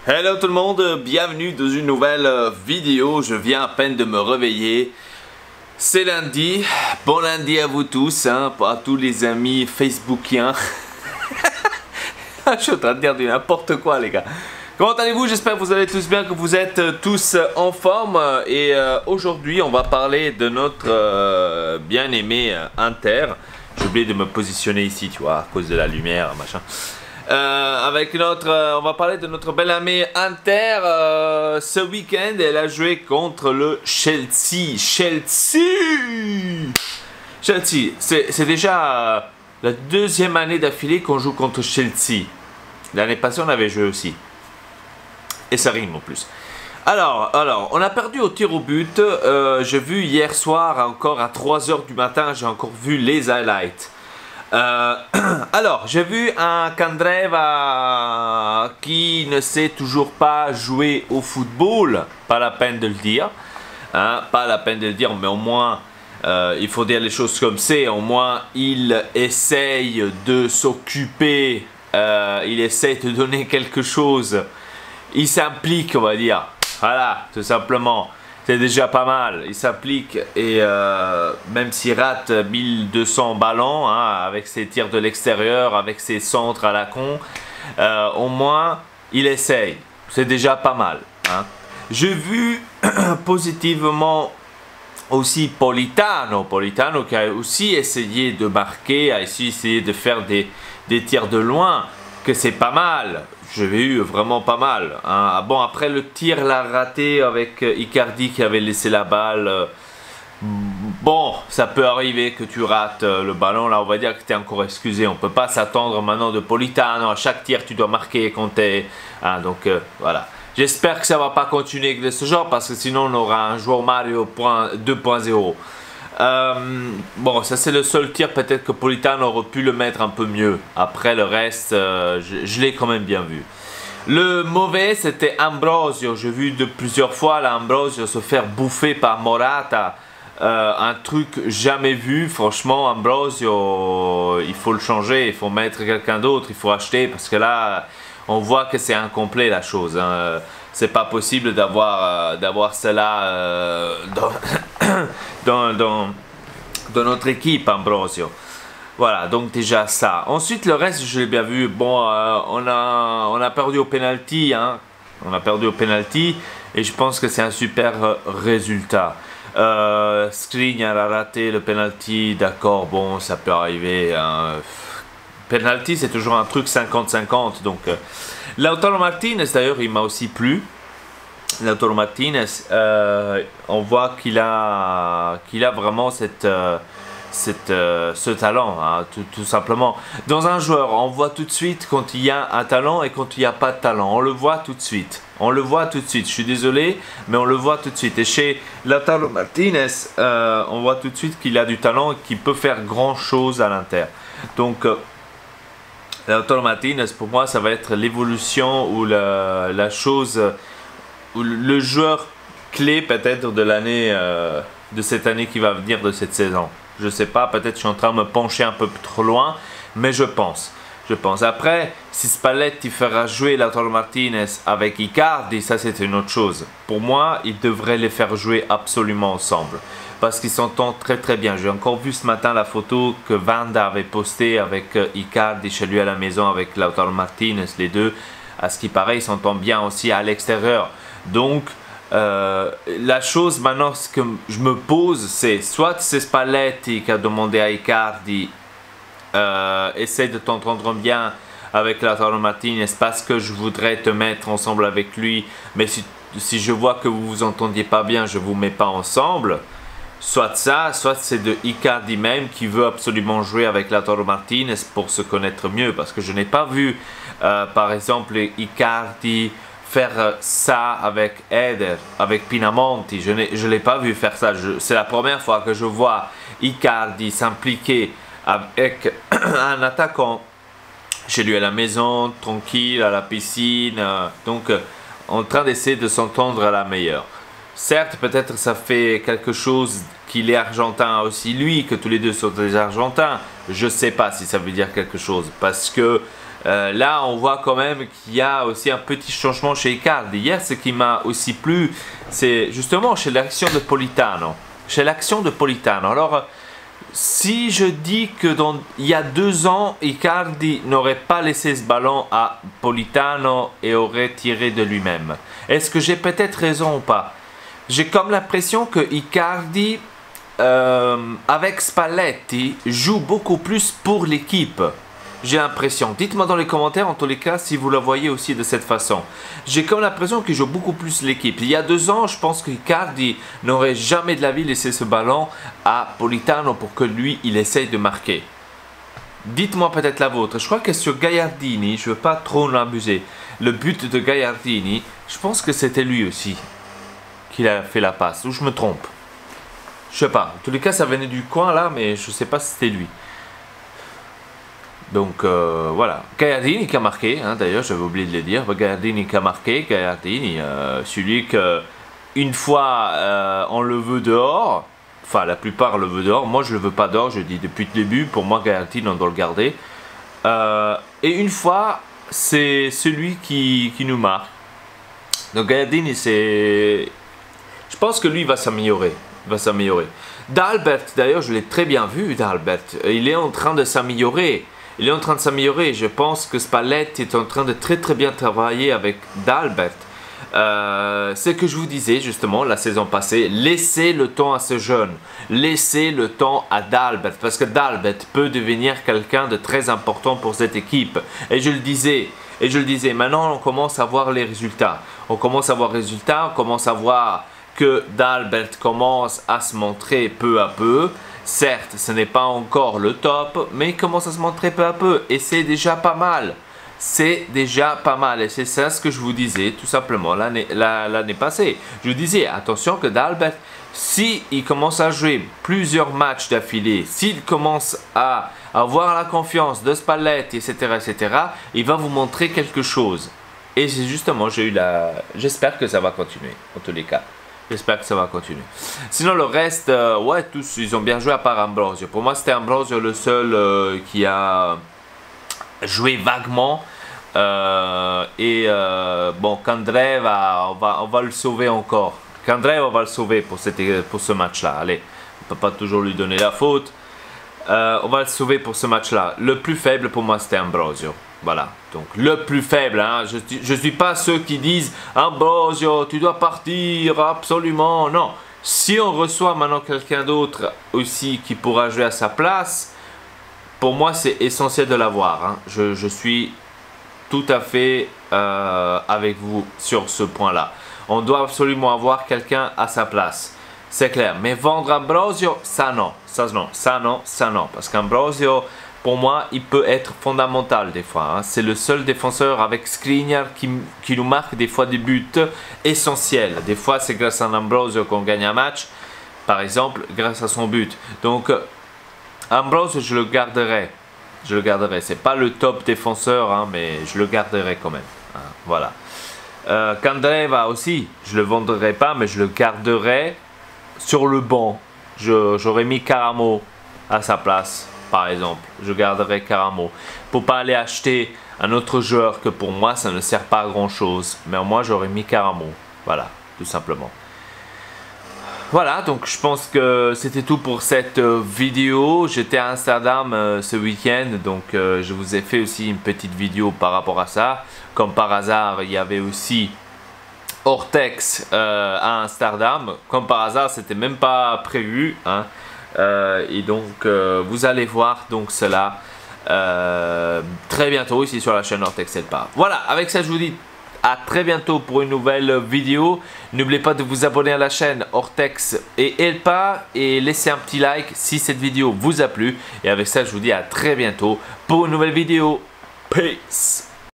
Hello tout le monde, bienvenue dans une nouvelle vidéo. Je viens à peine de me réveiller. C'est lundi, bon lundi à vous tous, hein, à tous les amis facebookiens. Je suis en train de dire du n'importe quoi les gars. Comment allez-vous? J'espère que vous allez tous bien, que vous êtes tous en forme. Et aujourd'hui on va parler de notre bien-aimé Inter. J'ai oublié de me positionner ici, tu vois, à cause de la lumière, machin. On va parler de notre belle amie Inter. Ce week-end, elle a joué contre le Chelsea. Chelsea, c'est déjà la deuxième année d'affilée qu'on joue contre Chelsea. L'année passée, on avait joué aussi. Et ça rime en plus. Alors, on a perdu au tir au but. J'ai vu hier soir, encore à 3 h du matin, j'ai encore vu les highlights. Alors, j'ai vu un Candreva qui ne sait toujours pas jouer au football. Pas la peine de le dire. Hein, pas la peine de le dire, mais au moins, il faut dire les choses comme c'est. Au moins, il essaye de s'occuper. Il essaye de donner quelque chose. Il s'implique, on va dire. Voilà, tout simplement. C'est déjà pas mal, il s'applique et même s'il rate 1200 ballons, hein, avec ses tirs de l'extérieur, avec ses centres à la con, au moins il essaye, c'est déjà pas mal. Hein. J'ai vu positivement aussi Politano qui a aussi essayé de marquer, a aussi essayé de faire des tirs de loin, que c'est pas mal. Je l'ai eu vraiment pas mal. Hein. Bon, après le tir l'a raté avec Icardi qui avait laissé la balle. Bon, ça peut arriver que tu rates le ballon. Là, on va dire que tu es encore excusé. On ne peut pas s'attendre maintenant de Politano. À chaque tir, tu dois marquer et compter. Hein, donc, voilà. J'espère que ça ne va pas continuer de ce genre parce que sinon, on aura un joueur Mario 2.0. Bon, ça c'est le seul tir, peut-être que Politano aurait pu le mettre un peu mieux. Après le reste, je l'ai quand même bien vu. Le mauvais c'était Ambrosio. J'ai vu de plusieurs fois là, Ambrosio se faire bouffer par Morata. Un truc jamais vu. Franchement, Ambrosio, il faut le changer, il faut mettre quelqu'un d'autre, il faut acheter parce que là, on voit que c'est incomplet la chose. Hein. C'est pas possible d'avoir cela dans notre équipe, Ambrosio. Voilà, donc déjà ça. Ensuite, le reste, je l'ai bien vu. Bon, on a perdu au penalty. Hein. On a perdu au penalty. Et je pense que c'est un super résultat. Skriniar a raté le penalty. D'accord, bon, ça peut arriver. Hein. Penalty, c'est toujours un truc 50-50. Donc, Lautaro Martinez, d'ailleurs, il m'a aussi plu. Lautaro Martinez, on voit qu'il a vraiment ce talent, hein, tout simplement. Dans un joueur, on voit tout de suite quand il y a un talent et quand il n'y a pas de talent. On le voit tout de suite. On le voit tout de suite. Je suis désolé, mais on le voit tout de suite. Et chez Lautaro Martinez, on voit tout de suite qu'il a du talent et qu'il peut faire grand chose à l'Inter. Donc, Lautaro Martinez, pour moi, ça va être l'évolution ou la chose, ou le joueur clé peut-être de l'année, de cette année qui va venir, de cette saison. Je sais pas, peut-être je suis en train de me pencher un peu trop loin, mais je pense. Après, si Spalletti fera jouer Lautaro Martinez avec Icardi, ça c'est une autre chose. Pour moi, il devrait les faire jouer absolument ensemble. Parce qu'ils s'entendent très très bien. J'ai encore vu ce matin la photo que Vanda avait postée avec Icardi chez lui à la maison avec Lautaro Martinez, les deux. À ce qui paraît, ils s'entendent bien aussi à l'extérieur. Donc, la chose maintenant ce que je me pose, c'est soit c'est Spalletti qui a demandé à Icardi essaye de t'entendre bien avec Lautaro Martinez parce que je voudrais te mettre ensemble avec lui, mais si je vois que vous vous entendiez pas bien, je vous mets pas ensemble. Soit ça, soit c'est de Icardi même qui veut absolument jouer avec Lautaro Martinez pour se connaître mieux, parce que je n'ai pas vu par exemple Icardi faire ça avec Eder, avec Pinamonti. Je ne l'ai pas vu faire ça. C'est la première fois que je vois Icardi s'impliquer avec un attaquant chez lui à la maison, tranquille, à la piscine, donc en train d'essayer de s'entendre à la meilleure. Certes, peut-être ça fait quelque chose qu'il est argentin aussi lui, que tous les deux sont des argentins. Je ne sais pas si ça veut dire quelque chose, parce que Là, on voit quand même qu'il y a aussi un petit changement chez Icardi. Hier, ce qui m'a aussi plu, c'est justement chez l'action de Politano. Chez l'action de Politano. Alors, si je dis que il y a 2 ans, Icardi n'aurait pas laissé ce ballon à Politano et aurait tiré de lui-même, est-ce que j'ai peut-être raison ou pas? J'ai comme l'impression que Icardi, avec Spalletti, joue beaucoup plus pour l'équipe. J'ai l'impression. Dites-moi dans les commentaires, en tous les cas, si vous la voyez aussi de cette façon. J'ai comme l'impression qu'il joue beaucoup plus l'équipe. Il y a 2 ans, je pense qu'Icardi n'aurait jamais de la vie laissé ce ballon à Politano pour que lui, il essaye de marquer. Dites-moi peut-être la vôtre. Je crois que sur Gagliardini, je ne veux pas trop en abuser. Le but de Gagliardini, je pense que c'était lui aussi qui a fait la passe. Ou je me trompe. Je sais pas. En tous les cas, ça venait du coin là, mais je ne sais pas si c'était lui. Donc voilà, Gagliardini qui a marqué, hein, d'ailleurs j'avais oublié de le dire, Gagliardini qui a marqué, Gagliardini, celui que une fois on le veut dehors, enfin la plupart le veut dehors, moi je le veux pas dehors, je dis depuis le début, pour moi Gagliardini on doit le garder, et une fois c'est celui qui nous marque. Donc Gagliardini c'est, je pense que lui va s'améliorer, D'Albert d'ailleurs je l'ai très bien vu, D'Albert, il est en train de s'améliorer. Il est en train de s'améliorer. Je pense que Spalletti est en train de très bien travailler avec D'Albert. Ce que je vous disais justement la saison passée, laissez le temps à ce jeune. Laissez le temps à D'Albert. Parce que D'Albert peut devenir quelqu'un de très important pour cette équipe. Et je le disais, maintenant on commence à voir les résultats. On commence à voir que D'Albert commence à se montrer peu à peu. Certes, ce n'est pas encore le top, mais il commence à se montrer peu à peu. Et c'est déjà pas mal. C'est déjà pas mal. Et c'est ça ce que je vous disais, tout simplement, l'année passée. Je vous disais, attention que D'Albert, s'il commence à jouer plusieurs matchs d'affilée, s'il commence à avoir la confiance de Spalletti, etc., il va vous montrer quelque chose. Et c'est justement, j'espère que ça va continuer, en tous les cas. J'espère que ça va continuer. Sinon, le reste, ouais, tous, ils ont bien joué à part Ambrosio. Pour moi, c'était Ambrosio le seul qui a joué vaguement. Bon, Candreva, on va le sauver encore. Candreva, on va le sauver pour ce match-là. Allez, on ne peut pas toujours lui donner la faute. On va le sauver pour ce match-là. Le plus faible pour moi, c'était Ambrosio. Voilà, donc le plus faible, hein. Je ne suis pas ceux qui disent « Ambrosio, tu dois partir, absolument ». Non, si on reçoit maintenant quelqu'un d'autre aussi qui pourra jouer à sa place, pour moi c'est essentiel de l'avoir, hein. Je suis tout à fait avec vous sur ce point-là. On doit absolument avoir quelqu'un à sa place, c'est clair. Mais vendre Ambrosio, ça non, parce qu'Ambrosio, pour moi, il peut être fondamental des fois, hein. C'est le seul défenseur avec Skriniar qui nous marque des fois des buts essentiels. Des fois, c'est grâce à Ambrosio qu'on gagne un match, par exemple, grâce à son but. Donc, Ambrosio, je le garderai. C'est pas le top défenseur, hein, mais je le garderai quand même, hein. Voilà. Candreva aussi, je le vendrai pas, mais je le garderai sur le banc. J'aurais mis Caramo à sa place. Par exemple, je garderai Caramo pour pas aller acheter un autre joueur que pour moi ça ne sert pas à grand chose, mais moi j'aurais mis Caramo, voilà, tout simplement. Voilà, donc je pense que c'était tout pour cette vidéo. J'étais à Amsterdam ce week-end, donc je vous ai fait aussi une petite vidéo par rapport à ça. Comme par hasard, il y avait aussi Ortex à Amsterdam. Comme par hasard, c'était même pas prévu, hein. Et donc vous allez voir donc cela très bientôt ici sur la chaîne Ortex Elpa. Voilà, avec ça je vous dis à très bientôt pour une nouvelle vidéo. N'oubliez pas de vous abonner à la chaîne Ortex et Elpa et laissez un petit like si cette vidéo vous a plu. Et avec ça je vous dis à très bientôt pour une nouvelle vidéo. Peace.